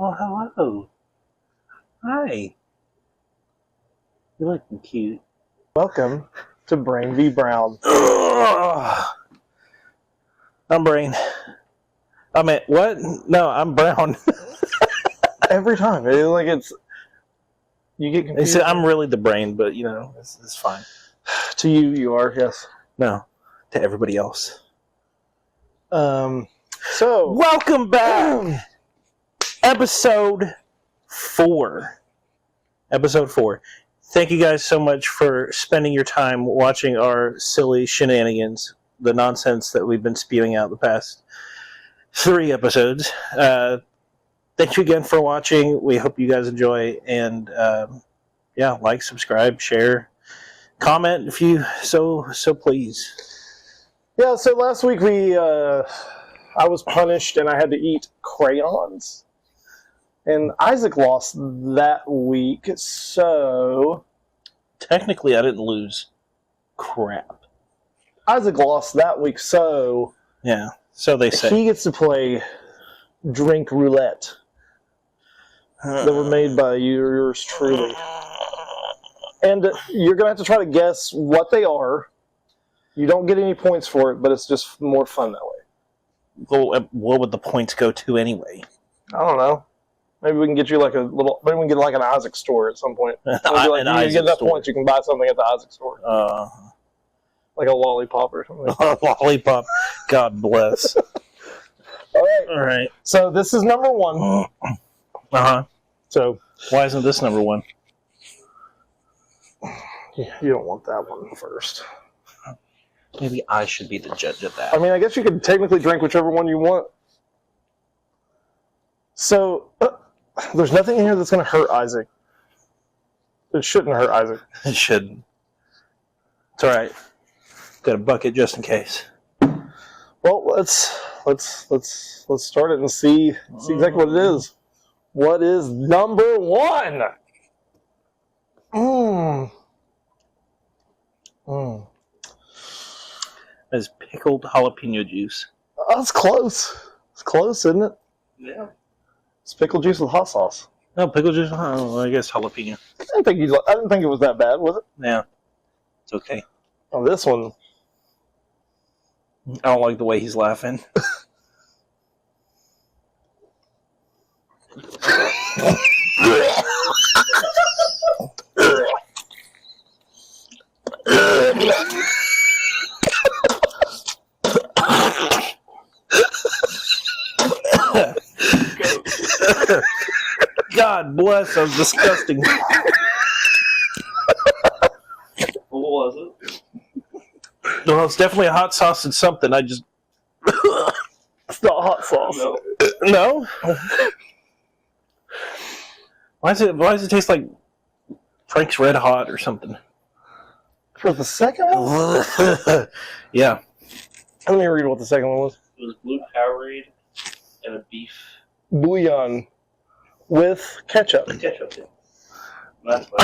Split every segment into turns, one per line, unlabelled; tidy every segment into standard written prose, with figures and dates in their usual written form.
Oh, hello. Hi. You're looking cute.
Welcome to Brain v. Brown.
I'm Brain. I mean, what? No, I'm Brown.
Every time. You get
They
confused.
said I'm really the Brain, but, it's fine.
To you are, yes.
No, to everybody else.
So,
Welcome back! Episode 4. Episode 4. Thank you guys so much for spending your time watching our silly shenanigans, the nonsense that we've been spewing out the past 3 episodes. Thank you again for watching. We hope you guys enjoy, and like, subscribe, share, comment if you so please.
yeah, so last week I was punished and I had to eat crayons. And Isaac lost that week, so...
Technically, I didn't lose. Crap.
Isaac lost that week, so...
Yeah, so they say.
He gets to play Drink Roulette. That were made by yours truly. And you're going to have to try to guess what they are. You don't get any points for it, but it's just more fun that way.
Well, what would the points go to anyway?
I don't know. Maybe we can get you maybe we can get like an Isaac store at some point. Maybe
An
you
Isaac
get enough
store.
points, you can buy something at the Isaac store. Like a lollipop or something.
Lollipop. God bless.
All
right.
So this is number 1.
Uh-huh.
So
Why isn't this number 1?
you don't want that one first.
Maybe I should be the judge of that.
I mean, I guess you could technically drink whichever one you want. So, there's nothing in here that's going to hurt Isaac. It shouldn't hurt Isaac.
It shouldn't. It's all right. Got a bucket just in case.
Well, let's start it and see exactly what it is. What is number 1?
It's pickled jalapeno juice.
That's close. It's close, isn't it?
Yeah.
It's pickle juice with hot sauce.
No, pickle juice? Oh, I guess jalapeno.
I didn't think it was that bad, was it?
Yeah. It's okay.
Oh, this one.
I don't like the way he's laughing. God bless, that was disgusting.
What was it?
Well, it's definitely a hot sauce and something. I just...
It's not hot sauce.
No? Why does it taste like Frank's Red Hot or something?
For the second one?
Yeah.
Let me read what the second one was.
It was blue Powerade and a beef
Bouillon with ketchup.
ketchup. That's what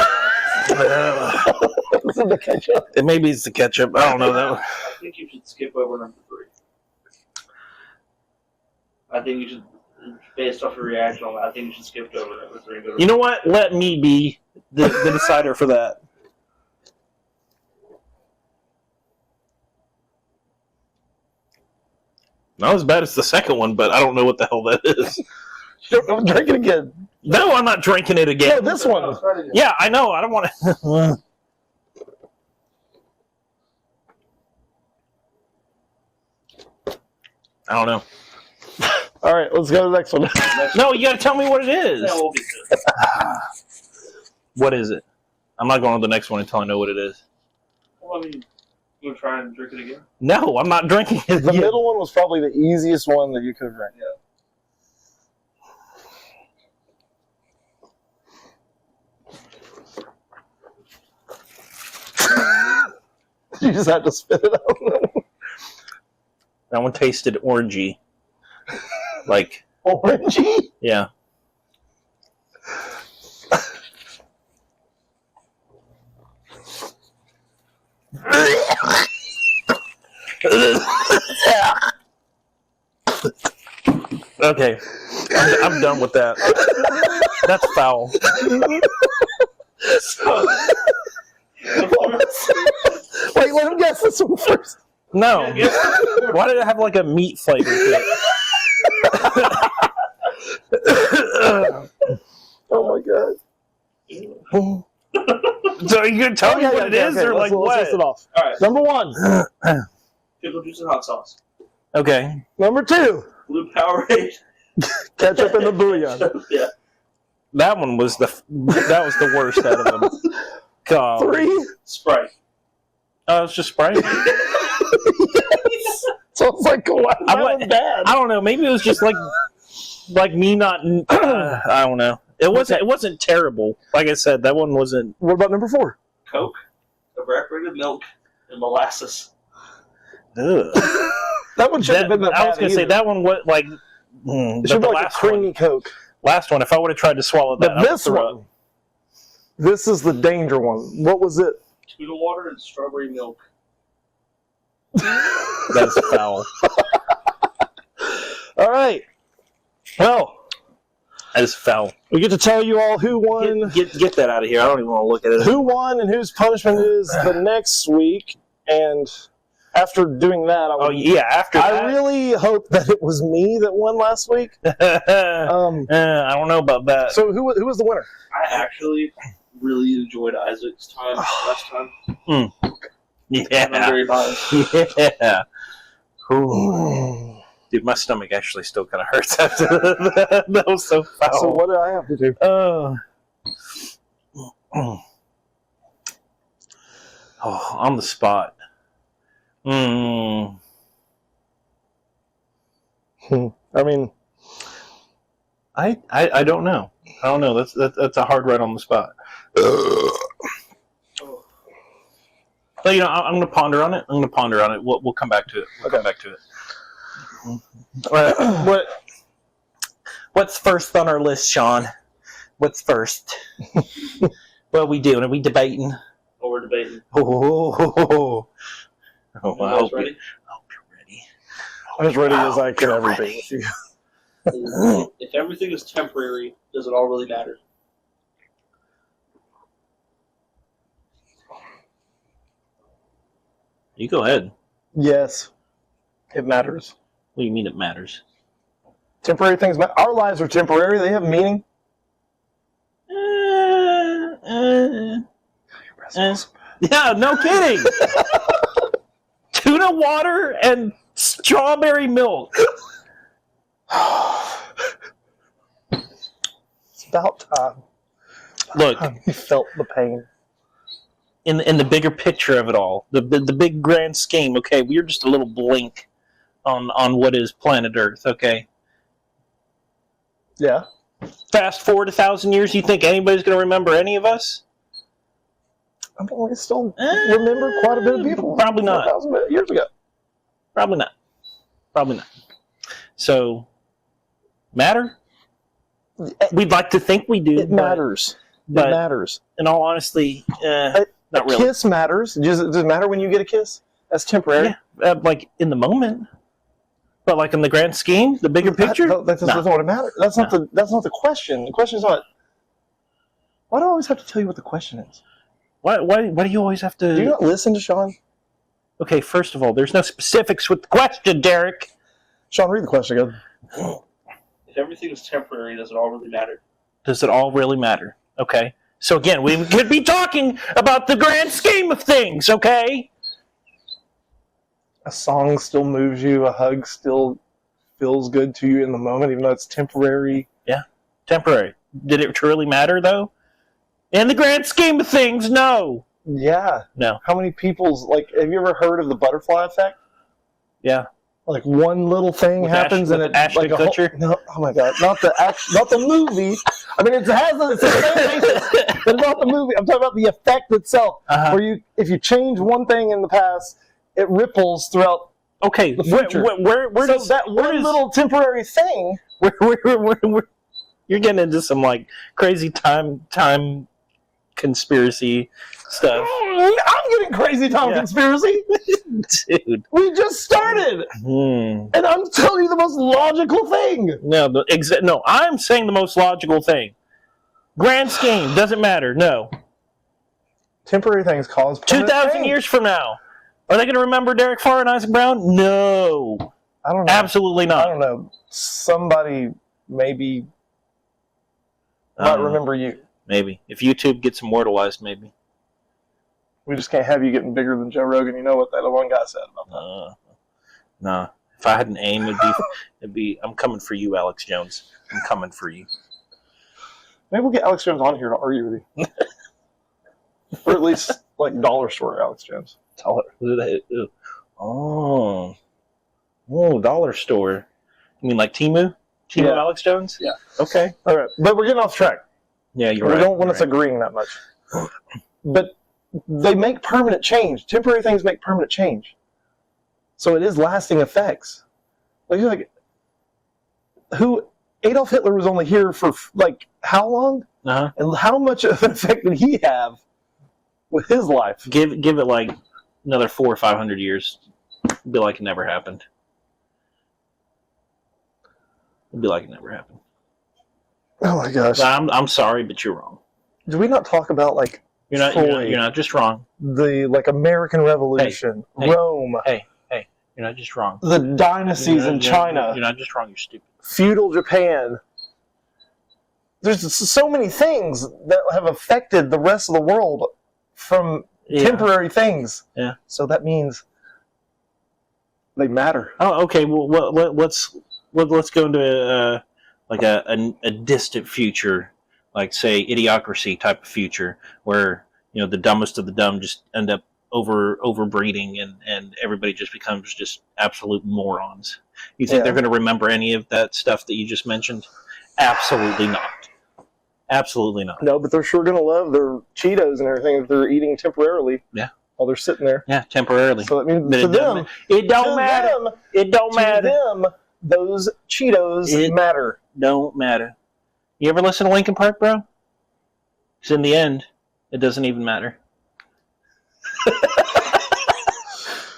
This is the ketchup.
Maybe it's the ketchup. I don't know that one.
I think you should skip over number 3. I think you should, based off your reaction on that, I think you should skip over number 3. And go to
You know what? Let me be the decider for that. Not as bad as the second one, but I don't know what the hell that is.
Don't drink it again.
No, I'm not drinking it
No,
again.
this one.
Yeah, I know. I don't want to. I don't know.
All right, let's go to the next one.
No, you got to tell me what it is.
Yeah, we'll be good.
What is it? I'm not going to the next one until I know what it is.
Well, I mean, you want to try and drink it again?
No, I'm not drinking it.
The
yet.
middle one was probably the easiest one that you could have drank. You just had to spit it out.
That one tasted orangey. Like,
Orangey?
yeah. Okay. I'm done with that. That's foul.
Wait, let him guess this one first.
No. Why did it have like a meat flavor to it?
Oh my god.
So are you gonna tell me what it is, or like what?
Let's list it off.
All right.
Number 1,
Pickle juice and hot sauce.
Okay.
number 2,
Blue Powerade.
ketchup in the bouillon.
Yeah.
That one was the worst out of them. God.
3,
Sprite.
Oh, it's just Sprite.
so it's like, wow, that was bad.
I don't know. Maybe it was just like me not. I don't know. It wasn't terrible. Like I said, that one wasn't.
What about number 4?
Coke, evaporated milk, and molasses.
Ugh.
That one should have been that
I was gonna say that one was like.
It should be like a creamy Coke.
Last one. If I would have tried to swallow that,
But this one, this is the danger one. What was it?
Tuna water and strawberry milk.
That's foul.
All right. Well,
That is foul.
we get to tell you all who won,
Get that out of here. I don't even want to look at it.
who won, and whose punishment is the next week. And after doing that,
Oh yeah. After that,
I really hope that it was me that won last week.
I don't know about that.
So who was the winner?
I actually really enjoyed Isaac's time last time. And I'm
Yeah.
very biased.
Yeah. Ooh. Dude, my stomach actually still kind of hurts after that. That was so foul.
So what did I have to do?
On the spot.
I mean,
I don't know. I don't know. That's a hard right on the spot. But I'm going to ponder on it. We'll come back to it. Come back to it. What's first on our list, Sean? What's first? What are we doing? Are we debating?
What we're debating.
Oh, I
You
hope
guys ready?
you're ready.
I'm as ready as I can ever be with you.
If everything is temporary, does it all really matter?
You go ahead.
Yes, it matters.
What do you mean it matters?
Temporary things matter. Our lives are temporary. They have meaning.
Yeah, no kidding. Tuna water and strawberry milk.
It's about time.
Look,
You felt the pain.
in the bigger picture of it all, the big grand scheme. Okay, we're just a little blink on what is planet Earth. Okay.
Yeah.
Fast forward 1,000 years, you think anybody's going to remember any of us?
I mean, we still remember quite a bit of people.
Probably not.
4,000 years ago.
Probably not. So, matter? We'd like to think we do.
It matters.
But
it matters.
in all honesty, not really.
Kiss matters. Does it matter when you get a kiss? That's temporary.
Yeah, like in the moment. But like in the grand scheme, the bigger picture?
That's not what it matters. That's not the question. The question is not. Why do I always have to tell you what the question is?
Why do you always have to...
Do you not listen to Sean?
Okay, first of all, there's no specifics with the question, Derek.
Sean, read the question again.
If everything is temporary, does it all really matter?
Does it all really matter? Okay. So again, we could be talking about the grand scheme of things, okay?
A song still moves you. A hug still feels good to you in the moment, even though it's temporary.
Yeah, temporary. Did it truly matter, though? In the grand scheme of things, no.
Yeah.
No.
How many people's, have you ever heard of the butterfly effect?
Yeah.
Like one little thing
With
happens and it
Ashton
like
Kutcher?
No, oh my god, not the movie. I mean, it's the same basis, but not the movie. I'm talking about the effect itself.
Uh-huh.
Where if you change one thing in the past, it ripples throughout.
Okay,
the future.
Where
So
does
that one little temporary thing?
where you're getting into some like crazy time conspiracy stuff.
I'm getting crazy talking conspiracy.
Dude.
We just started. And I'm telling you the most logical thing.
No, I'm saying the most logical thing. Grand scheme, doesn't matter, no.
Temporary things cause
2,000 years from now, are they going to remember Derek Farr and Isaac Brown? No.
I don't know.
Absolutely not.
I don't know. Somebody maybe might remember you.
Maybe. If YouTube gets immortalized, maybe.
We just can't have you getting bigger than Joe Rogan. You know what that one guy said about that.
No. If I had an aim, it'd be I'm coming for you, Alex Jones. I'm coming for you.
Maybe we'll get Alex Jones on here to argue with you. Or at least, like, dollar store Alex Jones.
Oh, dollar store. You mean like Temu? Temu Alex Jones?
Yeah.
Okay.
All right. But we're getting off track.
Yeah, you're right.
We don't want us agreeing that much. But they make permanent change. Temporary things make permanent change. So it is lasting effects. Adolf Hitler was only here for, like, how long?
Uh-huh.
And how much of an effect did he have with his life?
Give it like another 400 or 500 years. It'd be like it never happened. It'd be like it never happened.
Oh my gosh!
I'm sorry, but you're wrong.
Did we not talk about like
you're not just wrong.
The like American Revolution, Rome.
Hey, you're not just wrong.
The dynasties in China.
You're not just wrong. You're stupid.
Feudal Japan. There's so many things that have affected the rest of the world from temporary things.
Yeah.
So that means they matter.
Oh, okay. Well, let's go into a distant future, like say Idiocracy type of future, where the dumbest of the dumb just end up overbreeding and everybody just becomes just absolute morons. You think they're going to remember any of that stuff that you just mentioned? Absolutely not. Absolutely not.
No, but they're sure going to love their Cheetos and everything that they're eating temporarily.
Yeah.
While they're sitting there.
Yeah, temporarily.
So that means to them,
it don't matter. It don't matter.
To them, those Cheetos matter.
Don't matter. You ever listen to Linkin Park, bro? Because in the end, it doesn't even matter.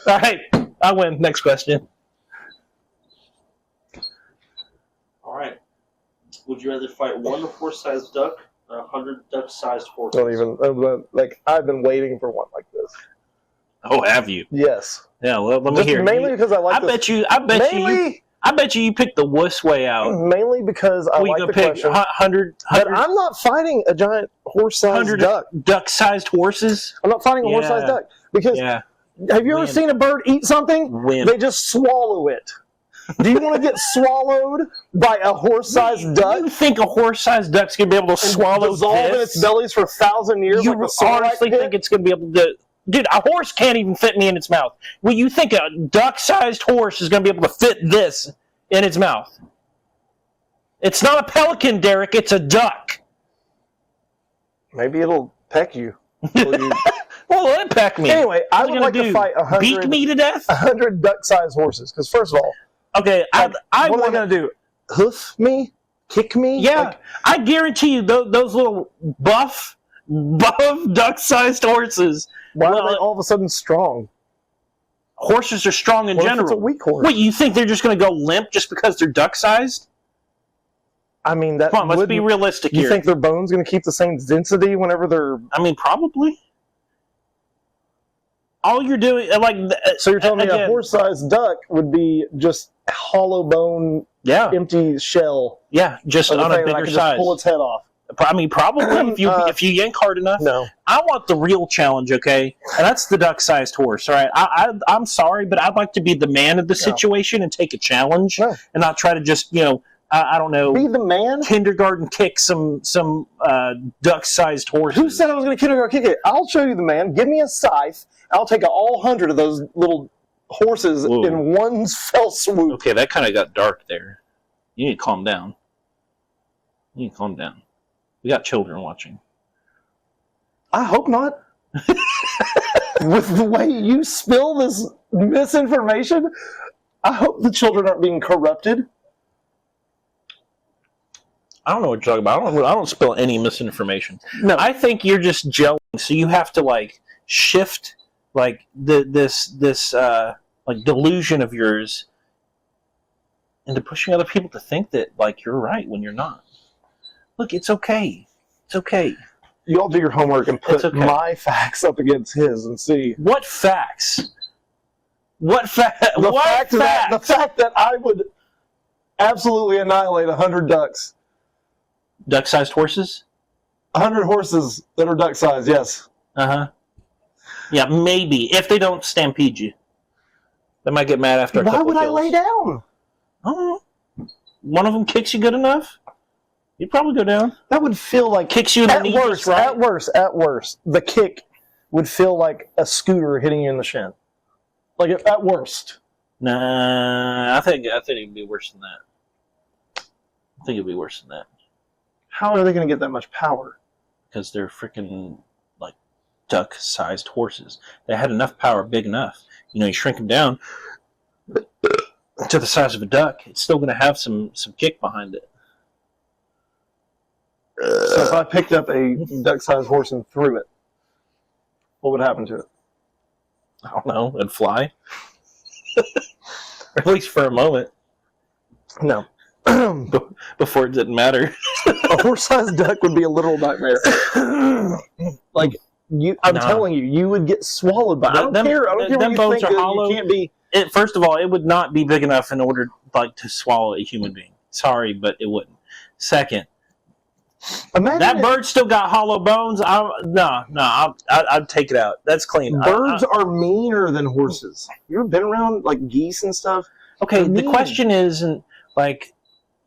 All right, I win. Next question.
All right. Would you rather fight one horse-sized duck or 100 duck-sized horses?
Don't even I've been waiting for one like this.
Oh, have you?
Yes.
Yeah. Well, let me hear.
Mainly because I like.
I bet you picked the wuss way out.
Mainly because I like the question.
100.
But I'm not fighting a giant horse-sized duck.
Duck-sized horses.
I'm not fighting a horse-sized duck because.
Yeah.
Have you ever seen a bird eat something? They just swallow it. Do you want to get swallowed by a horse-sized duck?
You think a horse-sized duck's going to be able to swallow
dissolve in its bellies for 1,000 years?
You honestly think it's going to be able to... Dude, a horse can't even fit me in its mouth. Well, you think a duck-sized horse is going to be able to fit this in its mouth? It's not a pelican, Derek. It's a duck.
Maybe it'll peck you.
Well, let it peck me.
Anyway, I would like to fight 100...
Beat me to death?
100 duck-sized horses. Because first of all...
Okay,
what are they going to do? Hoof me? Kick me?
Yeah, I guarantee you those little buff duck-sized horses.
Why are they all of a sudden strong?
Horses are strong in general.
If it's a weak horse?
Wait, you think they're just going to go limp just because they're duck-sized?
I mean, that.
Come on, let's be realistic here.
You think their bone's going to keep the same density whenever they're?
I mean, probably. All you're doing,
so you're telling me a horse-sized duck would be just hollow bone, empty shell.
Yeah, just on a bigger size.
Just pull its head off.
I mean, probably if you yank hard enough.
No,
I want the real challenge, okay? And that's the duck-sized horse. All right, I'm sorry, but I'd like to be the man of the situation and take a challenge and not try to just I don't know.
Be the man.
Kindergarten kick some duck-sized horses.
Who said I was going to kindergarten kick it? I'll show you the man. Give me a scythe. I'll take all 100 of those little horses in one fell swoop.
Okay, that kind of got dark there. You need to calm down. We got children watching.
I hope not. With the way you spill this misinformation, I hope the children aren't being corrupted.
I don't know what you're talking about. I don't spill any misinformation.
No.
I think you're just gelling, so you have to like shift like this like delusion of yours into pushing other people to think that like you're right when you're not. Look, it's okay. It's okay.
You all do your homework and put
okay.
my facts up against his and see.
What facts? What fact?
The
What
fact
fact?
the fact that I would absolutely annihilate 100 ducks.
Duck-sized horses?
100 horses that are duck-sized, yes.
Uh-huh. Yeah, maybe. If they don't stampede you. They might get mad after a couple
Why would I
kills.
lay down?
I don't know. One of them kicks you good enough, you'd probably go down.
That would feel like...
Kicks you in the knee just right.
At worst, the kick would feel like a scooter hitting you in the shin. Like, at worst.
Nah, I think it'd be worse than that. I think it'd be worse than that.
How are they going to get that much power?
Because they're freaking, like, duck-sized horses. They had enough power, big enough. You know, you shrink them down to the size of a duck, it's still going to have some kick behind it.
So if I picked up a duck-sized horse and threw it, what would happen to it?
I don't know, it'd fly. Or at least for a moment.
No.
Before it didn't matter.
A horse-sized duck would be a literal nightmare. Like, I'm telling you, you would get swallowed by. I don't care. I don't care.
Them
what
bones
you
are
think.
hollow.
You can't be.
First of all, it would not be big enough in order like to swallow a human being. Sorry, but it wouldn't. Second,
imagine
that bird still got hollow bones. I'd take it out. That's clean.
Birds are meaner than horses. You ever been around like geese and stuff?
Okay, the question isn't like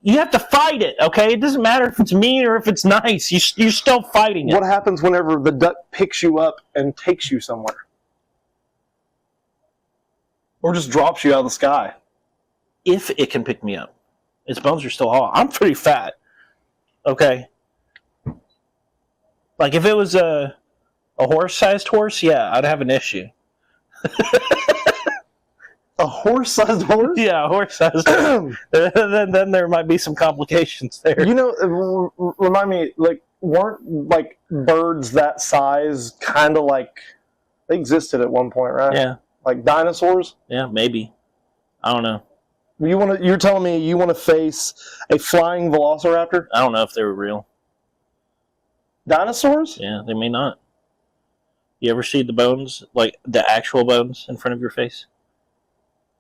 you have to fight it. Okay, it doesn't matter if it's mean or if it's nice. You're still fighting it.
What happens whenever the duck picks you up and takes you somewhere, or just drops you out of the sky?
If it can pick me up, its bones are still hollow. I'm pretty fat. Okay. Like if it was a horse-sized horse, yeah, I'd have an issue.
A horse-sized horse?
Yeah, a horse-sized horse. then there might be some complications there.
You know, remind me, like, weren't like birds that size kind of like they existed at one point, right?
Yeah.
Like dinosaurs?
Yeah, maybe. I don't know.
You're telling me you want to face a flying velociraptor?
I don't know if they were real.
Dinosaurs?
Yeah, they may not. You ever see the bones, like the actual bones in front of your face?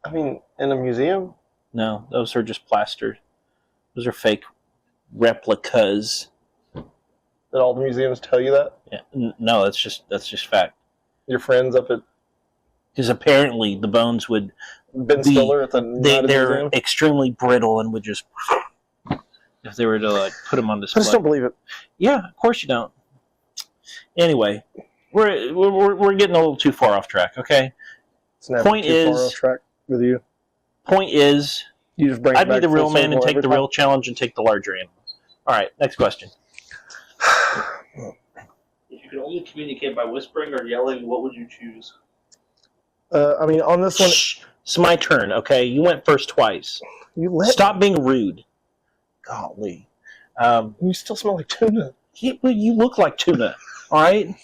I mean, in a museum?
No, those are just plastered. Those are fake replicas.
Did all the museums tell you that?
Yeah, no, that's just fact.
Your friends up at
Because apparently the bones would
Ben Stiller at the
they're
Museum?
extremely brittle and would just if they were to like put them on
I
display.
just don't believe it.
Yeah, of course you don't. Anyway, we're getting a little too far off track. Okay.
It's never
Point
too far
is-
off track with you.
Point is,
You just bring it
I'd be
back
the
full
real man and
circle
take
every
the
time.
real challenge and take the larger animal. All right, next question.
If you could only communicate by whispering or yelling, what would you choose?
I mean, on this one,
Shh. It's my turn. Okay, you went first twice.
you let
Stop being rude. Golly.
You still smell like tuna.
You look like tuna. All right.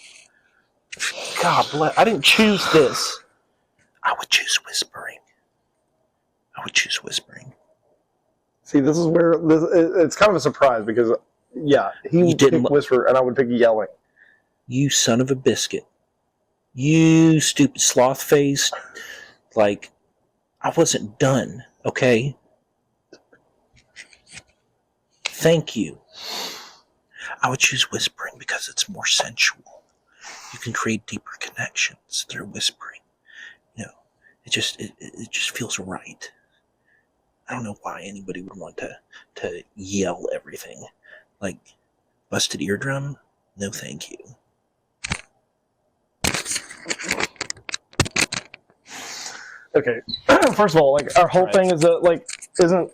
God bless. I didn't choose this. I would choose whispering.
See, this is where it's kind of a surprise because, yeah, he would pick
didn't
whisper and I would pick yelling.
You son of a biscuit. You stupid sloth face. Like, I wasn't done, okay? Thank you. I would choose whispering because it's more sensual. You can create deeper connections through whispering. You know, it just feels right. I don't know why anybody would want to yell everything. Like, busted eardrum? No thank you.
Okay, first of all, like our whole
Right.
thing is that isn't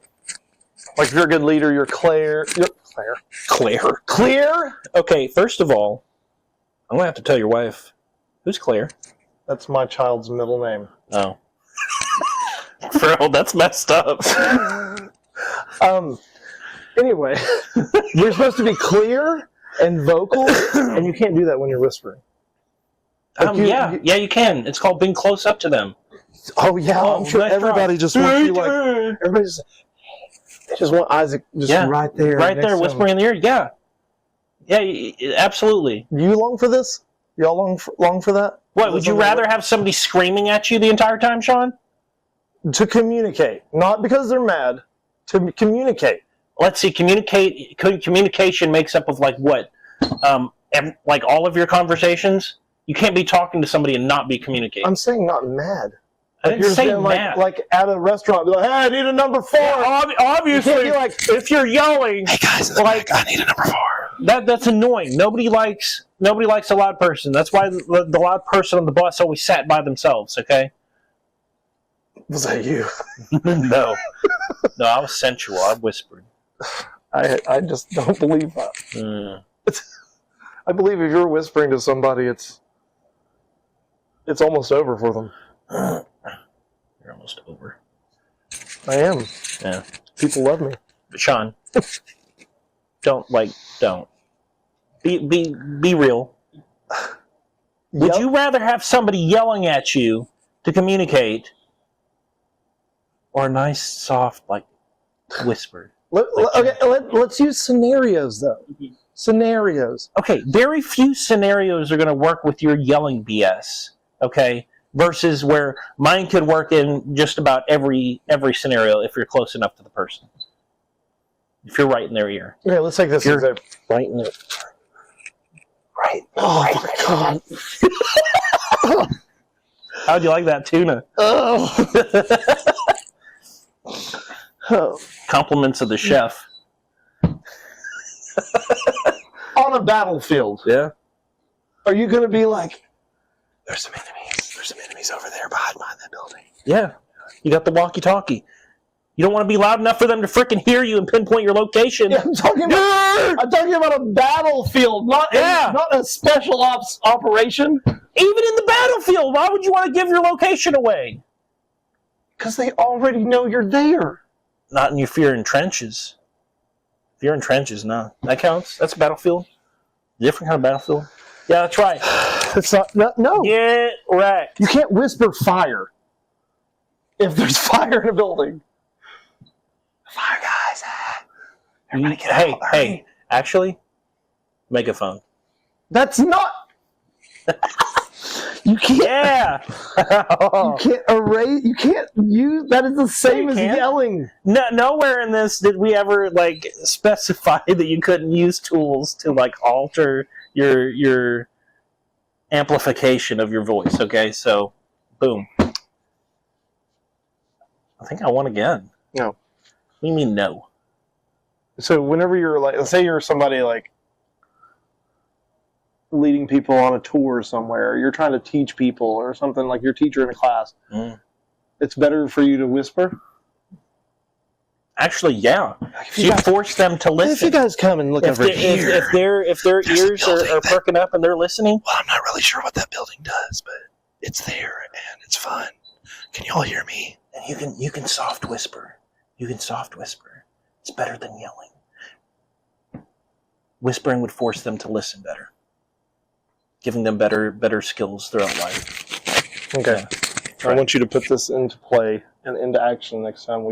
like if you're a good leader, you're clear. Clear.
Okay, first of all, I'm going to have to tell your wife. Who's Claire?
That's my child's middle name.
Oh. Bro, that's messed up.
Anyway, You're supposed to be clear and vocal, and you can't do that when you're whispering. Like
you can. It's called being close up to them.
Oh yeah, I'm sure everybody just wants you like. Everybody they just want Isaac right there.
Right there, whispering in the ear. Yeah. Yeah, absolutely.
You long for this? Y'all long for that?
What, would you rather have somebody screaming at you the entire time, Sean?
To communicate. Not because they're mad. To communicate.
Let's see, communication makes up of like what? Like all of your conversations? You can't be talking to somebody and not be communicating.
I'm saying not mad.
I didn't say mad.
Like at a restaurant, be like, hey, I need a number 4.
Yeah, obviously,
you like,
if you're yelling,
hey guys,
like,
I need a number 4.
That's annoying. Nobody likes a loud person. That's why the loud person on the bus always sat by themselves. Okay.
Was that you?
No, I was sensual. I whispered.
I just don't believe that.
Mm.
I believe if you're whispering to somebody, it's almost over for them.
You're almost over.
I am.
Yeah.
People love me.
But Sean, don't. Be real. Would you rather have somebody yelling at you to communicate, or a nice, soft, whisper?
Let's use scenarios, though. Scenarios.
Okay, very few scenarios are going to work with your yelling BS, okay, versus where mine could work in just about every scenario if you're close enough to the person. If you're right in their ear.
Okay, let's take this example.
Right in their Right.
Oh, my God.
How'd you like that tuna?
Oh.
Compliments of the chef.
On a battlefield.
Yeah.
Are you going to be like, there's some enemies over there behind that building?
Yeah. You got the walkie-talkie. You don't want to be loud enough for them to frickin' hear you and pinpoint your location.
Yeah, I'm talking about a battlefield, not a special ops operation.
Even in the battlefield, why would you want to give your location away?
Because they already know you're there.
Not if you're in trenches. If you're in trenches, no. That counts. That's a battlefield. Different kind of battlefield. Yeah, that's right.
It's not. No.
Yeah, right.
You can't whisper fire if there's fire in a building. Fire, guys. Everybody get out.
Hey, actually, megaphone.
That's not... You can't...
Yeah!
You can't erase... You can't use... That is the same as yelling.
No, nowhere in this did we ever, specify that you couldn't use tools to, alter your amplification of your voice, okay? So, boom. I think I won again.
No.
What do you mean, no?
So whenever you're let's say you're somebody leading people on a tour somewhere, or you're trying to teach people or something, like your teacher in a class, it's better for you to whisper?
Actually, yeah. You force them to listen.
If you guys come and look over here.
If their ears are perking up and they're listening.
Well, I'm not really sure what that building does, but it's there and it's fun. Can you all hear me?
And you can soft whisper. You can soft whisper. It's better than yelling. Whispering would force them to listen better, giving them better skills throughout life.
Okay. Yeah. I want you to put this into play and into action next time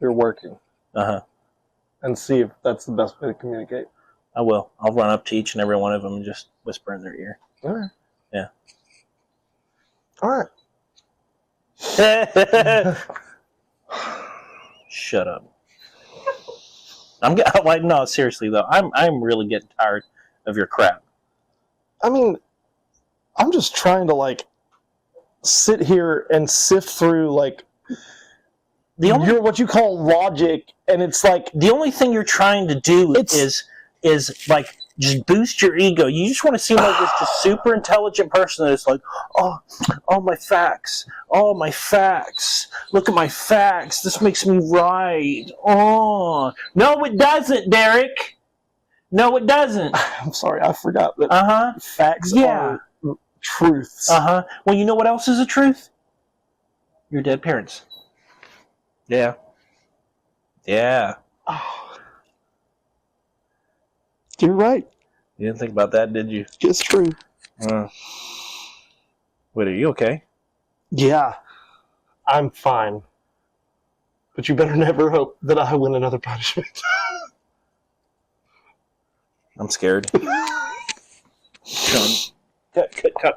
you're working. And see if that's the best way to communicate.
I will. I'll run up to each and every one of them and just whisper in their ear.
All right.
Yeah.
All right.
Shut up. No, seriously though, I'm really getting tired of your crap.
I mean, I'm just trying to sit here and sift through what you call logic, and it's
the only thing you're trying to do is just boost your ego. You just want to seem like this just super intelligent person that's oh my facts. Oh, my facts. Look at my facts. This makes me right. Oh. No, it doesn't, Derek. No, it doesn't.
I'm sorry, I forgot that facts are truths.
Well, you know what else is a truth? Your dead parents. Yeah. Yeah.
Oh. You're right.
You didn't think about that, did you?
It's true.
Wait, are you okay?
Yeah, I'm fine. But you better never hope that I win another punishment.
I'm scared. Cut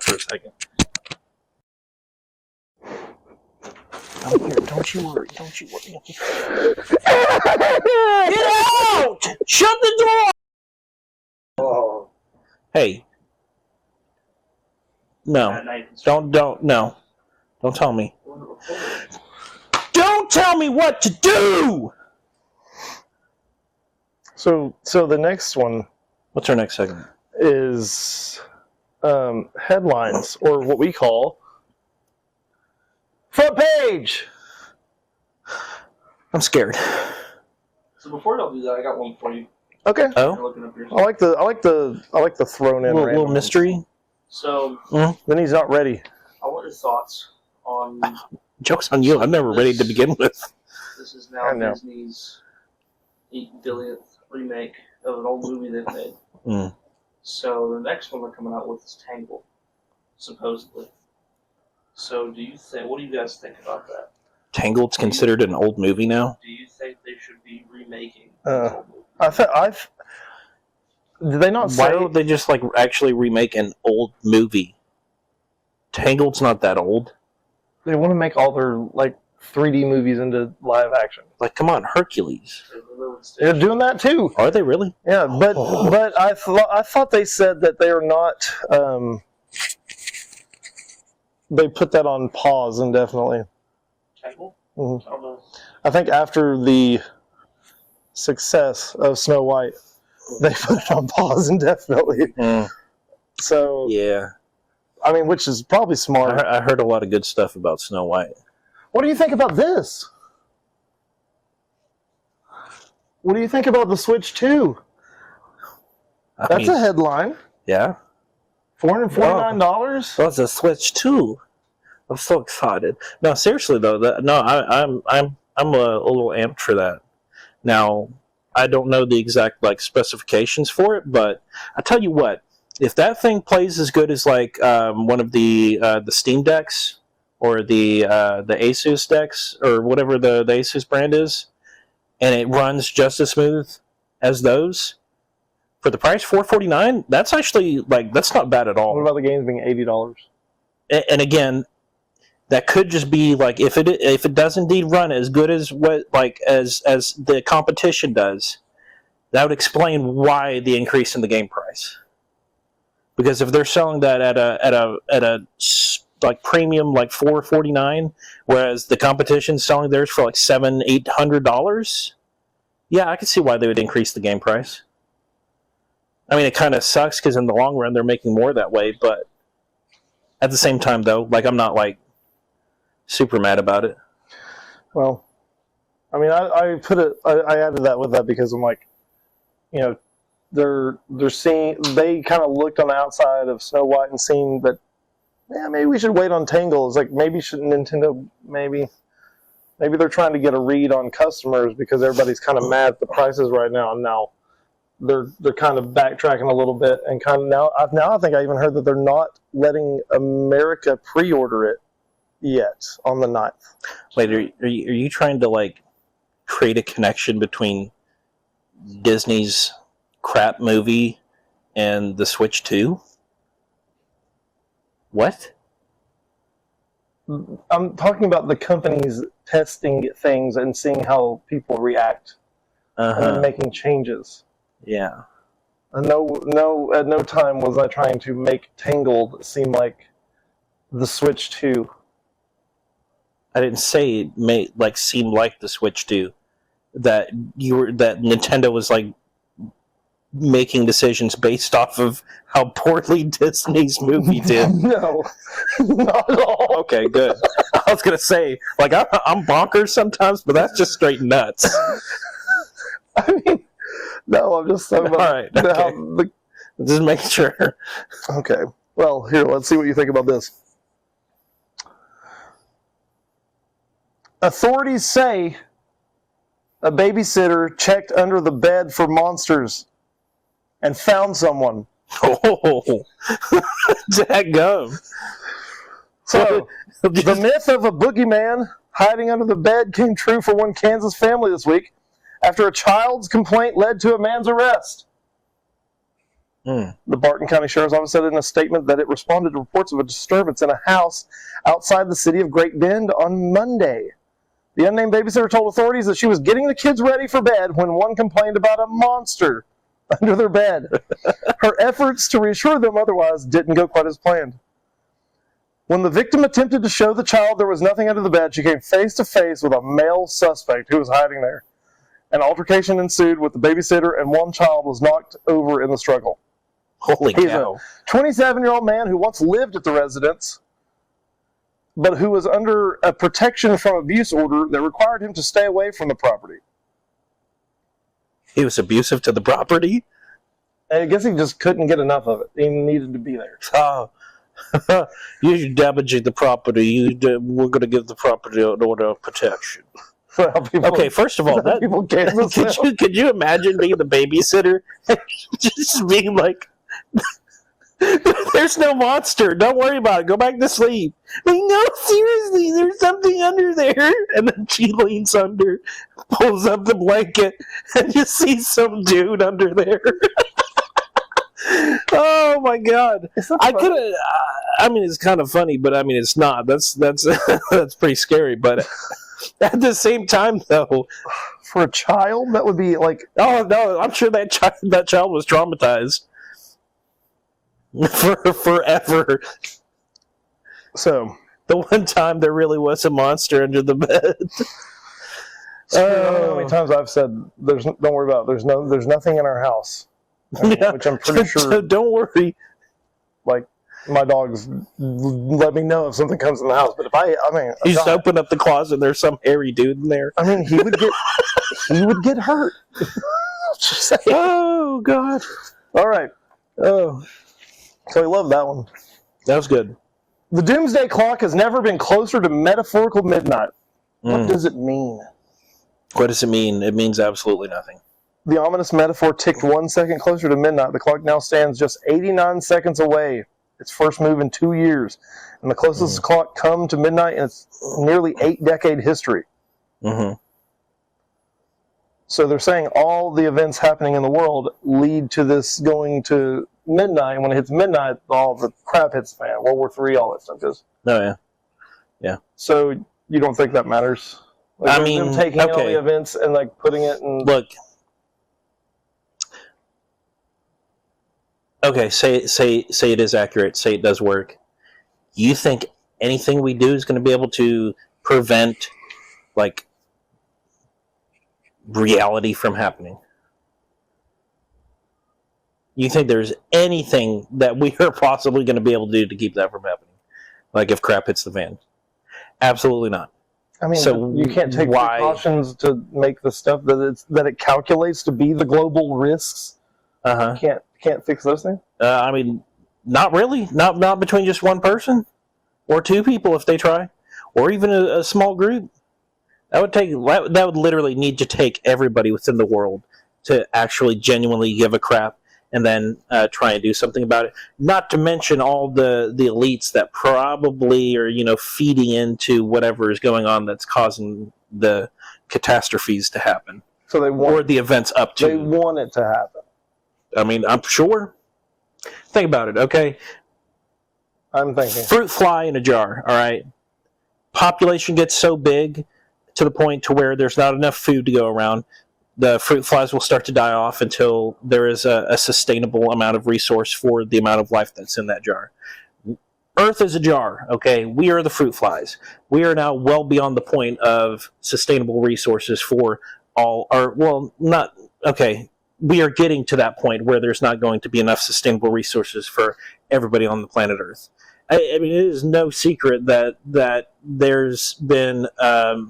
for a second. I'm here. Don't you worry. Don't you worry. Get out! Shut the door!
Oh.
Hey. No. No. Don't tell me. Don't tell me what to do!
So the next one
What's our next segment?
is headlines, or what we call front page.
I'm scared.
So before y'all do that, I got one for you.
Okay.
Oh?
You're looking up here.
I like the thrown in
Little
random
mystery?
So
ones. Then he's not ready.
I want your thoughts on
Joke's on you. I'm never ready to begin with.
this is
I
now
know.
Disney's 8 billionth remake of an old movie they've made.
Mm.
So the next one they're coming out with is Tangled, supposedly. So what do you guys think about that?
Tangled's considered an old movie now?
Do you think they should be remaking this old movie?
Did they not
Why
say?
don't they just actually remake an old movie? Tangled's not that old.
They want to make all their 3D movies into live action.
Come on, Hercules.
They're doing that too.
Are they really?
Yeah, but I thought they said that they are not. They put that on pause indefinitely.
Tangled?
Mhm.
I don't know.
I think after the success of Snow White, they put it on pause indefinitely.
Mm.
So
Yeah.
I mean, which is probably smart.
I heard a lot of good stuff about Snow White.
What do you think about this? What do you think about the Switch 2? That's a headline.
Yeah.
$449.
That's a Switch 2. I'm so excited. No, seriously though, I'm a little amped for that. Now, I don't know the exact specifications for it, but I tell you what, if that thing plays as good as one of the Steam decks or the Asus decks or whatever the Asus brand is, and it runs just as smooth as those for the price $449, that's actually that's not bad at all.
What about the games being $80?
And again, that could just be if it does indeed run as good as as the competition does, that would explain why the increase in the game price. Because if they're selling that at a premium $449, whereas the competition's selling theirs for $700-800, yeah, I can see why they would increase the game price. I mean, it kind of sucks because in the long run they're making more that way, but at the same time, though, I'm not super mad about it.
Well, I mean, I added that with that because I'm they're seeing, they kind of looked on the outside of Snow White and seen that, yeah, maybe we should wait on Tangle. It's maybe Nintendo, maybe they're trying to get a read on customers because everybody's kind of mad at the prices right now. And now they're kind of backtracking a little bit and kind of now I think I even heard that they're not letting America pre-order it yet on the 9th.
Wait, are you trying to create a connection between Disney's crap movie and the Switch 2? What?
I'm talking about the companies testing things and seeing how people react and then making changes.
Yeah.
And at no time was I trying to make Tangled seem like the Switch 2.
I didn't say it may seem like the Switch 2. That Nintendo was making decisions based off of how poorly Disney's movie did.
No, not at all.
Okay, good. I was gonna say, I'm bonkers sometimes, but that's just straight nuts.
I mean, no, I'm just talking about
all right. Okay. Just making sure.
Okay. Well, here, let's see what you think about this. Authorities say a babysitter checked under the bed for monsters and found someone.
Oh, dadgum.
So, the myth of a boogeyman hiding under the bed came true for one Kansas family this week after a child's complaint led to a man's arrest. The Barton County Sheriff's Office said in a statement that it responded to reports of a disturbance in a house outside the city of Great Bend on Monday. The unnamed babysitter told authorities that she was getting the kids ready for bed when one complained about a monster under their bed. Her efforts to reassure them otherwise didn't go quite as planned. When the victim attempted to show the child there was nothing under the bed, she came face to face with a male suspect who was hiding there. An altercation ensued with the babysitter, and one child was knocked over in the struggle.
Holy cow.
He's a 27-year-old man who once lived at the residence, but who was under a protection from abuse order that required him to stay away from the property.
He was abusive to the property?
I guess he just couldn't get enough of it. He needed to be there.
Oh. You're damaging the property. We're going to give the property an order of protection. Okay, first of all, could you imagine being the babysitter and just being like, there's no monster, don't worry about it, go back to sleep. Like, no, seriously, there's something under there. And then she leans under, pulls up the blanket, and you see some dude under there. Oh my god! I could have. I mean, it's kind of funny, but I mean, it's not. That's that's pretty scary. But at the same time, though,
for a child, that would be like.
Oh no! I'm sure that child was traumatized for forever.
So
the one time there really was a monster under the bed.
I don't know how many times I've said, "Don't worry about it. There's nothing in our house."
Yeah,
which I'm pretty sure.
Don't worry.
Like, my dogs let me know if something comes in the house. But if I mean,
you just open up the closet and there's some hairy dude in there.
I mean, he would get hurt.
Just saying. Oh god.
All right.
Oh,
so we love that one.
That was good.
The doomsday clock has never been closer to metaphorical midnight. What does it mean?
What does it mean? It means absolutely nothing.
The ominous metaphor ticked 1 second closer to midnight. The clock now stands just 89 seconds away. Its first move in 2 years. And the closest clock come to midnight in its nearly 8-decade history.
Mm-hmm.
So they're saying all the events happening in the world lead to this going to midnight. When it hits midnight, all the crap hits the fan. World War III, all that stuff does.
Oh, yeah. Yeah.
So you don't think that matters? Like,
I mean,
them taking all the events and like putting it in...
Look... Okay, say it is accurate. Say it does work. You think anything we do is going to be able to prevent, like, reality from happening? You think there's anything that we are possibly going to be able to do to keep that from happening? Like, if crap hits the fan? Absolutely not.
I mean,
so
you can't take precautions to make the stuff that it calculates to be the global risks. Can't fix those things?
I mean, not really. Not between just one person or two people if they try, or even a small group. That would literally need to take everybody within the world to actually genuinely give a crap and then try and do something about it. Not to mention all the elites that probably are feeding into whatever is going on that's causing the catastrophes to happen.
So they want,
or the events up to.
They want it to happen.
I mean, I'm sure. Think about it, okay?
I'm thinking.
Fruit fly in a jar, all right? Population gets so big to the point to where there's not enough food to go around. The fruit flies will start to die off until there is a sustainable amount of resource for the amount of life that's in that jar. Earth is a jar, okay? We are the fruit flies. We are now well beyond the point of sustainable resources for all our, well, not, okay, we are getting to that point where there's not going to be enough sustainable resources for everybody on the planet Earth. I mean, it is no secret that there's been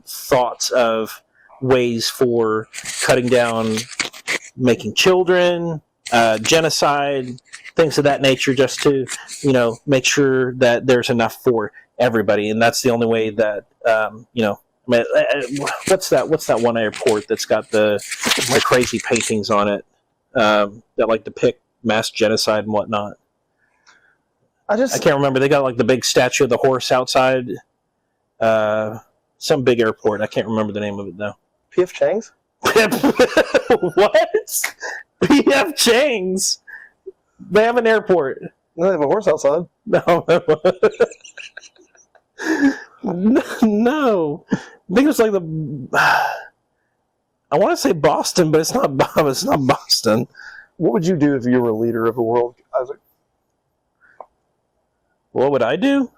thoughts of ways for cutting down, making children, genocide, things of that nature, just to make sure that there's enough for everybody, and that's the only way that what's that one airport that's got the crazy paintings on it that like depict mass genocide and whatnot.
I
can't remember. They got like the big statue of the horse outside some big airport. I can't remember the name of it though.
P.F. Chang's?
What? P.F. Chang's? They have an airport.
No, they have a horse outside.
No. No. I think it's like I want to say Boston, but it's not Boston.
What would you do if you were a leader of the world, Isaac?
What would I do?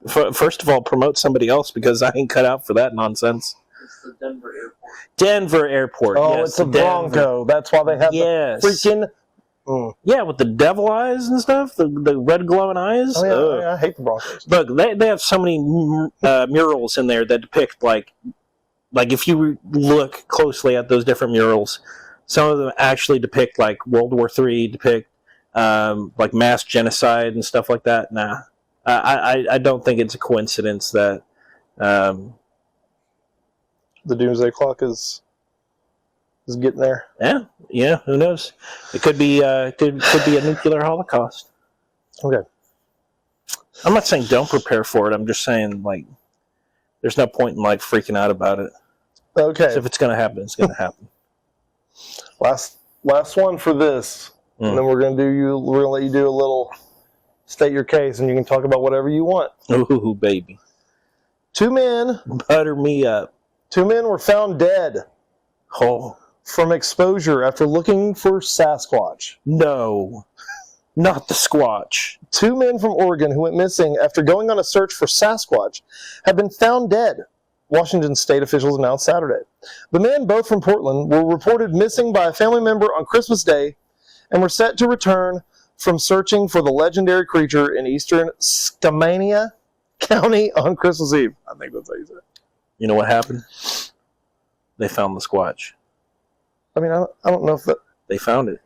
First of all, promote somebody else because I ain't cut out for that nonsense.
It's the Denver airport.
Denver airport.
Oh,
yes,
it's a Bronco. That's why they have
yes.
the freaking...
Yeah, with the devil eyes and stuff, the red glowing eyes.
Oh, yeah, I hate the Broncos.
Look, they have so many murals in there that depict, like if you look closely at those different murals, some of them actually depict, like, World War III, depict, like, mass genocide and stuff like that. Nah. I don't think it's a coincidence that
the doomsday clock is getting there.
Yeah, who knows? It could be could be a nuclear holocaust.
Okay.
I'm not saying don't prepare for it. I'm just saying, like, there's no point in, like, freaking out about it.
Okay.
So if it's going to happen, it's going to happen.
Last one for this, and then we're gonna let you do a little state your case, and you can talk about whatever you want.
Ooh, baby.
2 men.
Butter me up.
2 men were found dead.
Oh.
From exposure after looking for Sasquatch.
No. Not the Squatch.
2 men from Oregon who went missing after going on a search for Sasquatch have been found dead, Washington state officials announced Saturday. The men, both from Portland, were reported missing by a family member on Christmas Day and were set to return from searching for the legendary creature in eastern Skamania County on Christmas Eve. I think that's how you say it.
You know what happened? They found the Squatch.
I mean, I don't know if that...
They found it.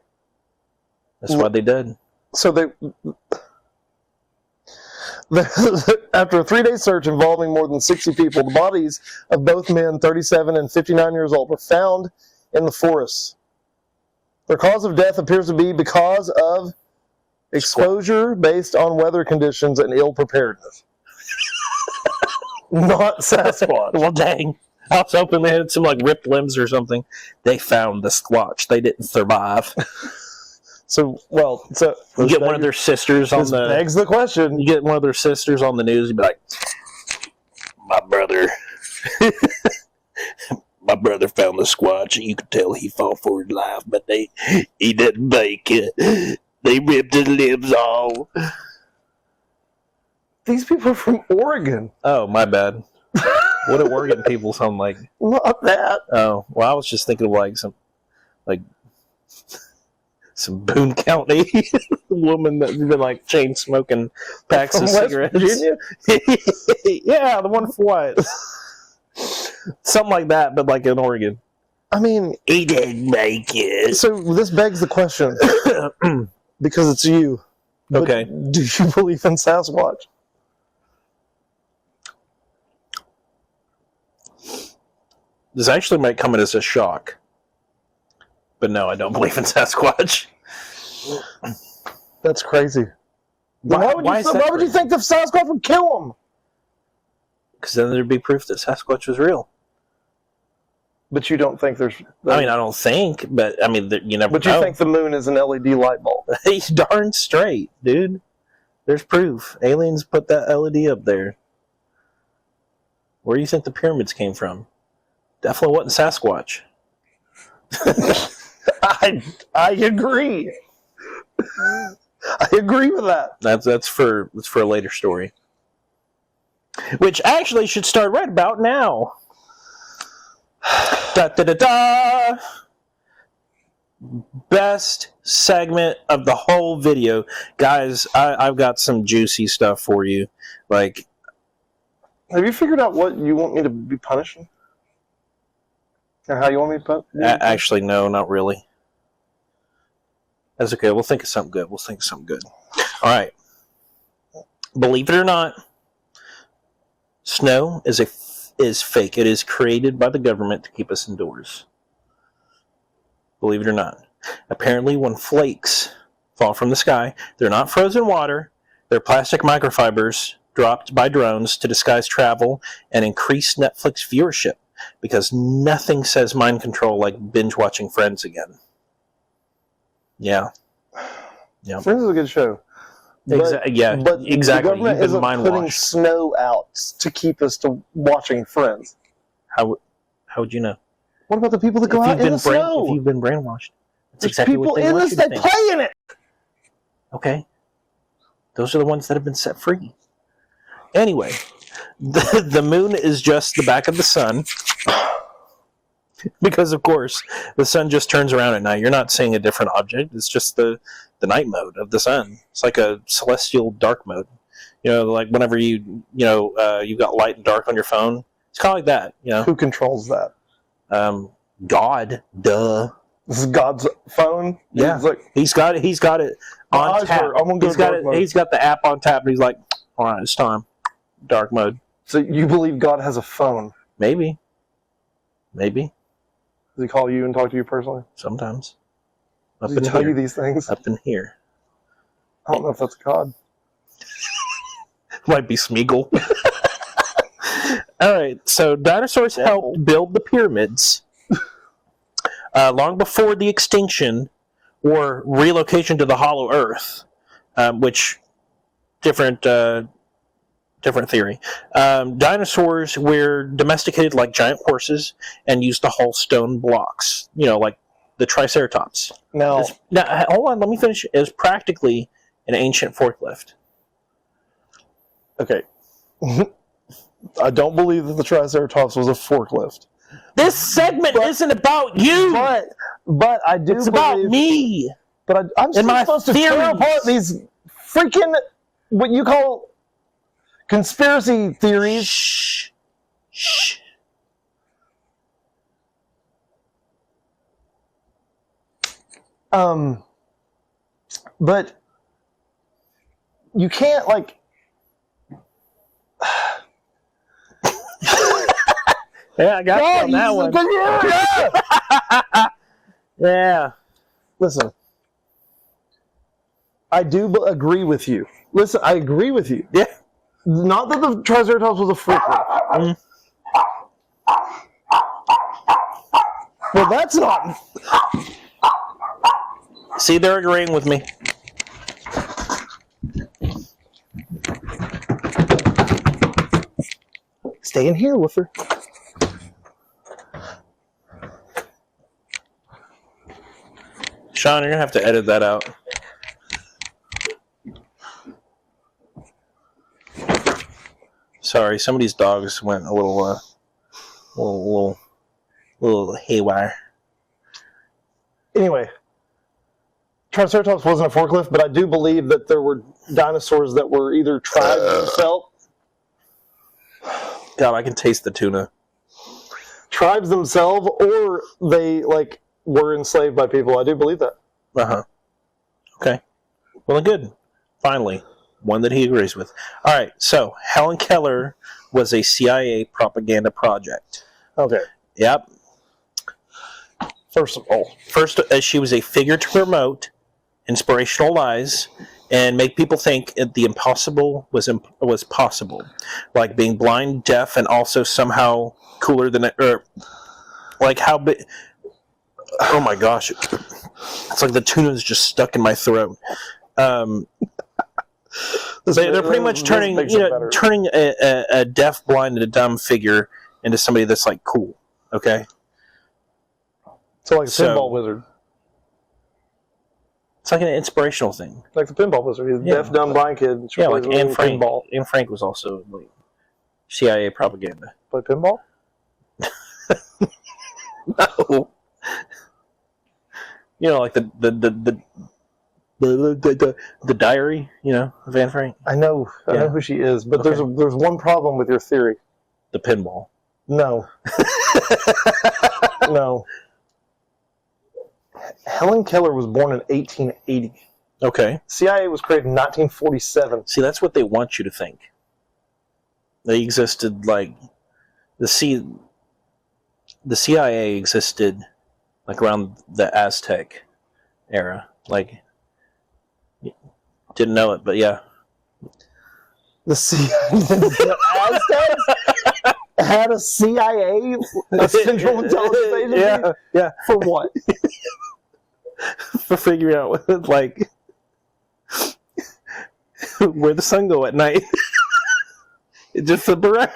That's why they did.
So after a 3-day search involving more than 60 people, the bodies of both men, 37 and 59 years old, were found in the forests. Their cause of death appears to be because of exposure based on weather conditions and ill preparedness. Not Sasquatch.
Well, dang. I was hoping they had some, like, ripped limbs or something. They found the Squatch. They didn't survive.
So
you get one of their sisters on the...
begs the question.
You get one of their sisters on the news, you'd be like, my brother found the Squatch, and you could tell he fought for his life, but he didn't make it. They ripped his limbs off.
These people are from Oregon.
Oh, my bad. What do Oregon people sound like?
Not that.
Oh, well, I was just thinking of, like, some Boone County woman that's been, like, chain smoking packs
from
of
West
cigarettes.
Virginia?
Yeah, the one for what? Something like that, but, like, in Oregon.
I mean,
He didn't make it.
so this begs the question, because it's you. But
Okay.
do you believe in Sasquatch?
This actually might come as a shock. But no, I don't believe in Sasquatch.
That's crazy.
Why
Why would you think the Sasquatch would kill him?
Because then there'd be proof that Sasquatch was real.
But you don't think there's...
I mean, I don't think, but I mean, you never
But you
know.
think the moon is an LED light bulb?
He's darn straight, dude. There's proof. Aliens put that LED up there. Where do you think the pyramids came from? Definitely wasn't Sasquatch.
I agree. I agree with that.
That's for a later story. Which actually should start right about now. Da da da da. Best segment of the whole video, guys. I've got some juicy stuff for you. Like,
have you figured out what you want me to be punishing? Or how you want me to punish?
actually, no, not really. That's okay. We'll think of something good. All right. Believe it or not, snow is fake. It is created by the government to keep us indoors. Believe it or not. Apparently, when flakes fall from the sky. They're not frozen water. They're plastic microfibers dropped by drones to disguise travel and increase Netflix viewership, because nothing says mind control like binge watching Friends again. Yeah.
Friends is a good show.
But exactly.
The government
You've been
isn't
mind
putting
washed.
snow out to keep us to watching Friends.
How would you know?
What about the people that go out in the snow?
If you've been brainwashed, that's
There's
exactly
people
what they
in
want
this
you to
that
think.
play in it.
Okay. Those are the ones that have been set free. Anyway, the moon is just the back of the sun. Because, of course, the sun just turns around at night. You're not seeing a different object. It's just the night mode of the sun. It's like a celestial dark mode. You know, like whenever you've got light and dark on your phone. It's kind of like that, you know.
Who controls that?
God, duh.
This is God's phone.
Yeah, he's got it on tap. He's got the app on tap, and he's like, "All right, it's time, dark mode."
So you believe God has a phone?
Maybe.
Does he call you and talk to you personally?
Sometimes.
Does he tell you these things?
Up in here.
I don't know if that's God.
Might be Smeagol. All right, so dinosaurs helped build the pyramids long before the extinction or relocation to the Hollow Earth, which different theory. Dinosaurs were domesticated like giant horses and used to haul stone blocks, like the Triceratops.
Now,
hold on, let me finish. It was practically an ancient forklift.
Okay. I don't believe that the Triceratops was a forklift.
This segment isn't about you.
But I do
It's
believe...
about me.
But I'm still supposed to tear apart these freaking, what you call, conspiracy theories.
Shh.
But you can't, like...
Yeah, I got you on that one. Yeah.
Listen, I do agree with you. Listen, I agree with you.
Yeah.
Not that the Triceratops was a forklift. Well, that's not...
See, they're agreeing with me.
Stay in here, Woofer.
Sean, you're going to have to edit that out. Sorry, somebody's dogs went a little haywire.
Anyway, Triceratops wasn't a forklift, but I do believe that there were dinosaurs that were either tribes themselves.
God, I can taste the tuna.
Tribes themselves, or they were enslaved by people. I do believe that.
Okay. Well, good. Finally, one that he agrees with. All right. So Helen Keller was a CIA propaganda project.
Okay.
Yep.
First of all,
she was a figure to promote inspirational lies and make people think the impossible was possible, like being blind, deaf, and also somehow cooler than like how big. Oh my gosh! It's like the tuna's just stuck in my throat. They're pretty much turning a deaf, blind, and a dumb figure into somebody that's like cool. Okay.
So like a pinball wizard.
It's like an inspirational thing.
Like the pinball wizard. He's a deaf, dumb, blind kid.
Yeah, like Anne Frank.
Pinball.
Anne Frank was also like CIA propaganda.
Play pinball?
No. Like the diary, of Anne Frank.
I know who she is, but there's one problem with your theory.
The pinball.
No. No. Helen Keller was born in 1880.
Okay.
CIA was created in 1947.
See, that's what they want you to think. They existed like the CIA existed like around the Aztec era. Like Didn't know it, but yeah.
The Aztecs had a CIA, a Central Intelligence Agency?
Yeah.
For what?
For figuring out, like, where the sun go at night. It just flip around.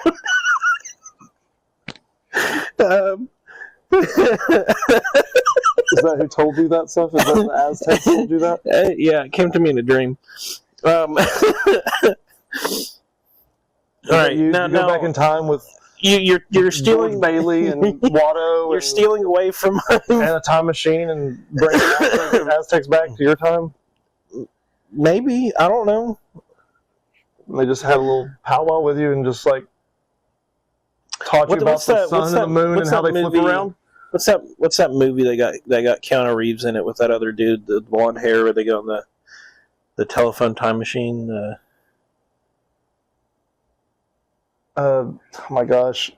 Is that who told you that stuff? Is that the Aztecs told you that?
Yeah, it came to me in a dream. All right,
you
now
go back in time with
you're stealing
George Bailey and Watto.
You're stealing away from
and a time machine and bringing Aztecs back to your time.
Maybe, I don't know.
They just had a little powwow with you and just like taught you about the sun and the moon and how they flip around.
What's that movie they got Keanu Reeves in it with that other dude, the blonde hair, where they go in the telephone time machine?
Oh my gosh!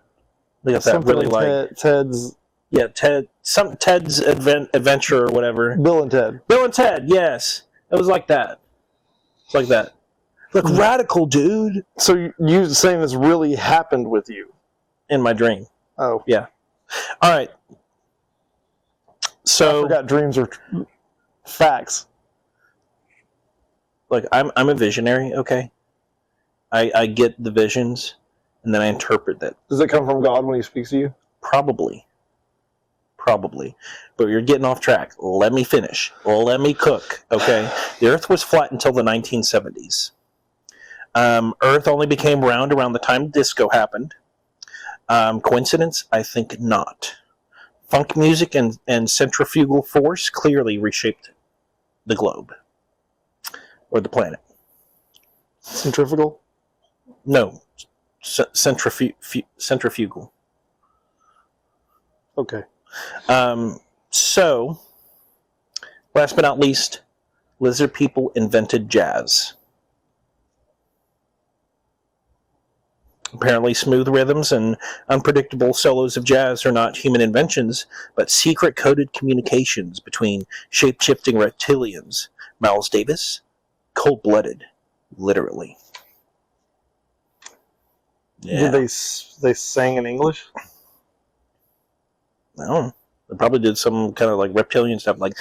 They got that really
like Ted's.
Yeah, Ted's Adventure or whatever.
Bill and Ted.
Bill and Ted, yes, it was like that. It's like that. Look, radical, dude.
So you saying this really happened with you
in my dream?
Oh,
yeah. All right. So
I forgot dreams are facts.
Look, I'm a visionary. Okay, I get the visions, and then I interpret that.
Does it come from God when He speaks to you?
Probably. But you're getting off track. Let me finish. Let me cook. Okay, the Earth was flat until the 1970s. Earth only became round around the time disco happened. Coincidence? I think not. Funk music and centrifugal force clearly reshaped the globe. Or the planet.
Centrifugal?
No. Centrifugal.
Okay.
So, last but not least, lizard people invented jazz. Apparently, smooth rhythms and unpredictable solos of jazz are not human inventions, but secret coded communications between shape-shifting reptilians. Miles Davis, cold-blooded, literally. Yeah.
Did they sang in English?
I don't know. They probably did some kind of like reptilian stuff, like,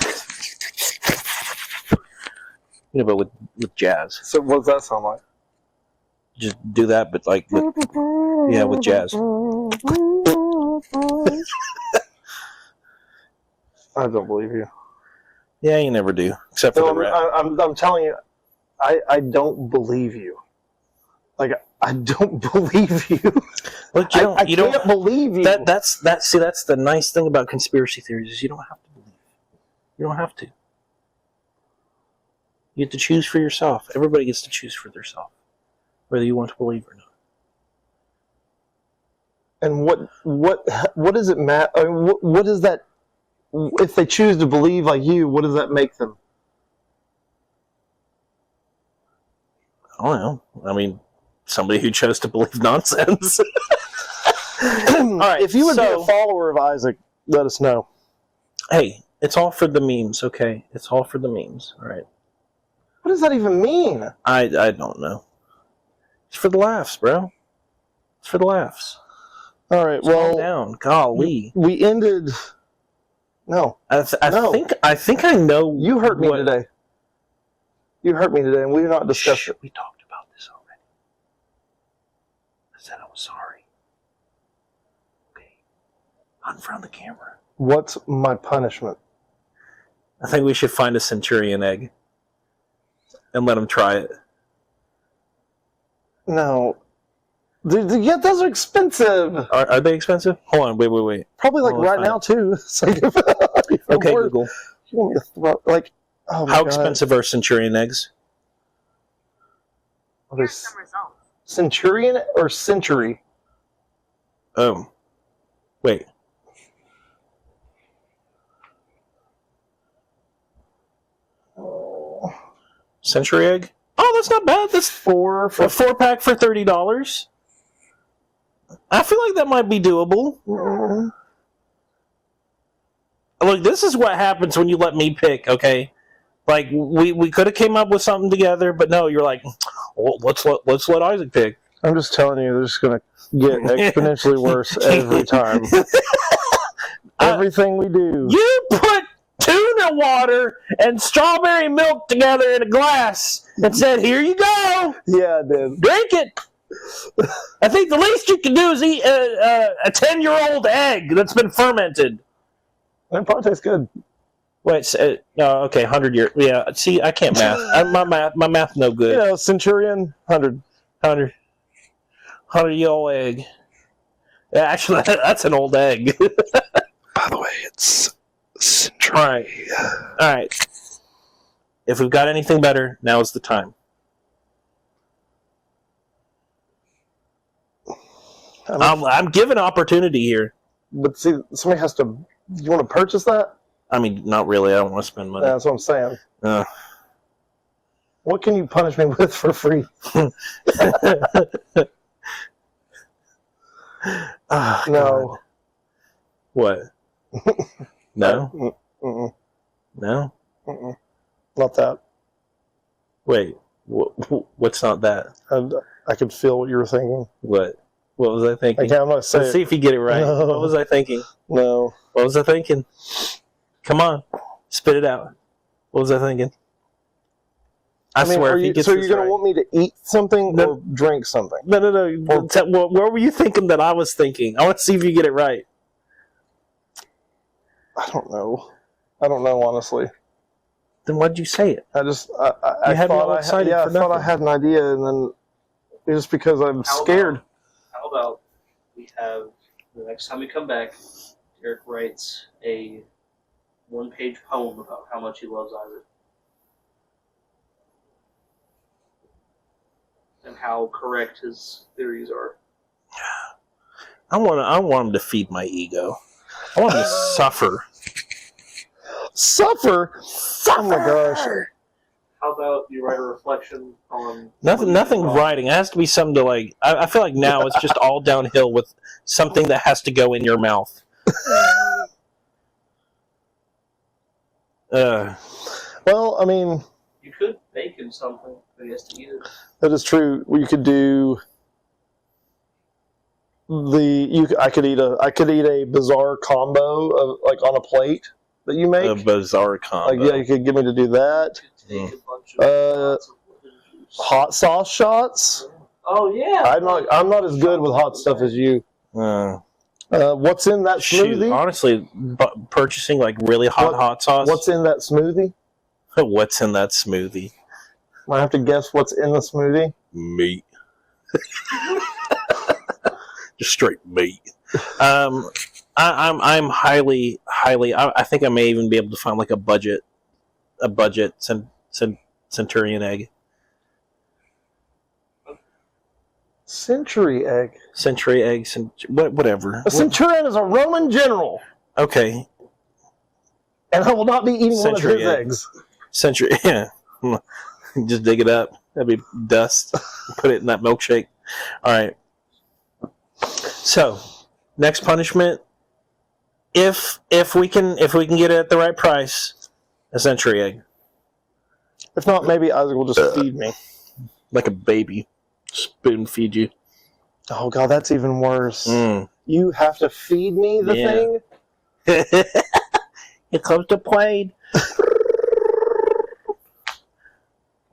but with jazz.
So what does that sound like?
Just do that, but like with jazz.
I don't believe you.
Yeah, you never do, except for the rap.
I'm telling you, I don't believe you. Like, I don't believe you.
Look,
I can't believe you.
That's the nice thing about conspiracy theories is you don't have to believe. You don't have to. You get to choose for yourself. Everybody gets to choose for themselves, whether you want to believe or not.
And what does it matter? I mean, what is that? If they choose to believe like you, what does that make them?
I don't know. I mean, somebody who chose to believe nonsense.
All right. If you would be a follower of Isaac, let us know.
Hey, it's all for the memes, okay? It's all for the memes, all right?
What does that even mean?
I don't know. It's for the laughs, bro. It's for the laughs.
All right.
Calm down. Golly.
We ended. No.
I think I know.
You hurt me today. You hurt me today, and we did not discuss it.
We talked about this already. I said I was sorry. Okay. Not in front of the camera.
What's my punishment?
I think we should find a centurion egg and let him try it.
No. Yeah, those are expensive.
Are they expensive? Hold on, wait.
Probably like right now too.
Okay, Google.
You want me to throw, like, oh my
How
God.
expensive are centurion eggs?
Here's some results.
Centurion or century?
Oh, wait. Century egg? Oh, that's not bad. That's a 4-pack for $30. I feel like that might be doable. Look, this is what happens when you let me pick, okay? Like we could have came up with something together, but no, you're like, well, let's let Isaac pick.
I'm just telling you, they're just going to get exponentially worse every time. Everything we do.
You put tuna water and strawberry milk together in a glass and said, "Here you go.
Yeah, I did.
Drink it." I think the least you can do is eat a 10-year-old egg that's been fermented.
That probably tastes good.
Wait, no, okay, 100 years. Yeah, see, I can't math. My math no good.
You know, Centurion, 100.
100-year-old egg. Yeah, actually, that's an old egg.
By the way, it's
Centurion. All right. If we've got anything better, now's the time. I'm given opportunity here.
But see, somebody has to. You want to purchase that?
I mean, not really. I don't want to spend money.
That's what I'm saying. What can you punish me with for free?
Oh,
no.
God. What? No?
Mm-mm.
No?
Mm-mm. Not that.
Wait. What's not that?
I could feel what you were thinking.
What? What was I thinking?
Okay, I'm not saying.
Let's see if you get it right.
No.
What was I thinking?
No.
What was I thinking? Come on. Spit it out. What was I thinking? I mean,
swear, you're going to want me to eat something or drink something?
No. What were you thinking that I was thinking? I want to see if you get it right.
I don't know. Honestly.
Then why'd you say it?
I
had me all excited for
I thought I
nothing.
had an idea, and then just because I'm scared.
How about we have, the next time we come back, Derek writes a 1-page poem about how much he loves Isaac. And how correct his theories are.
I want him to feed my ego. I want him to suffer.
Suffer? Oh my gosh.
How about you write a reflection on...
Nothing writing. It has to be something to like... I feel like now it's just all downhill with something that has to go in your mouth.
Well, I mean...
You could bake him something, but he has to eat it.
That is true. You could do... I could eat a bizarre combo of, like, on a plate that you make.
A bizarre combo.
Like, yeah, you could get me to do that.
You could take a bunch of
Hot sauce shots.
Oh yeah.
I'm not as good with hot stuff as you. What's in that smoothie?
Shoot, honestly, purchasing like really hot sauce.
What's in that smoothie?
What's in that smoothie?
I have to guess what's in the smoothie.
Meat. Just straight meat. I'm highly. I think I may even be able to find like a budget Centurion egg.
Century egg.
Century egg. Whatever.
A centurion is a Roman general,
Okay.
and I will not be eating one of
Century
his
egg.
eggs.
Century. Yeah. Just dig it up. That'd be dust. Put it in that milkshake. All right. So, next punishment. If we can get it at the right price, a century egg.
If not, maybe Isaac will just feed me.
Like a baby. Spoon feed you.
Oh god, that's even worse.
Mm.
You have to feed me the thing?
It comes to play.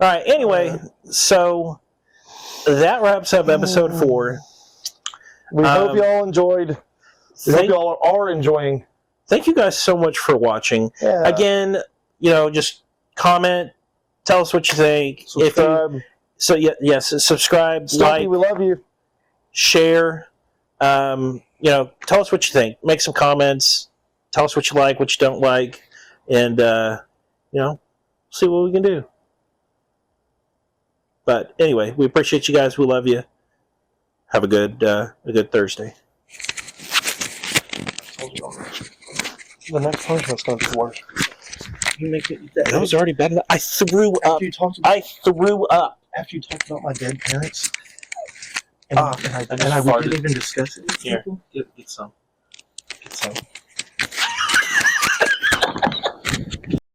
All right, anyway, so that wraps up episode 4.
We hope y'all enjoyed. We hope y'all are enjoying.
Thank you guys so much for watching.
Yeah.
Again, just comment, tell us what you think.
Subscribe.
Subscribe,
Stumpy, we love you.
share. Tell us what you think. Make some comments. Tell us what you like, what you don't like, and see what we can do. But anyway, we appreciate you guys. We love you. Have a good Thursday.
The next punishment's going to be worse.
You make it.
That was already bad enough. I threw up. I threw up.
After you talked about my dead parents,
And we didn't even discuss it.
Here, get some.
Get some.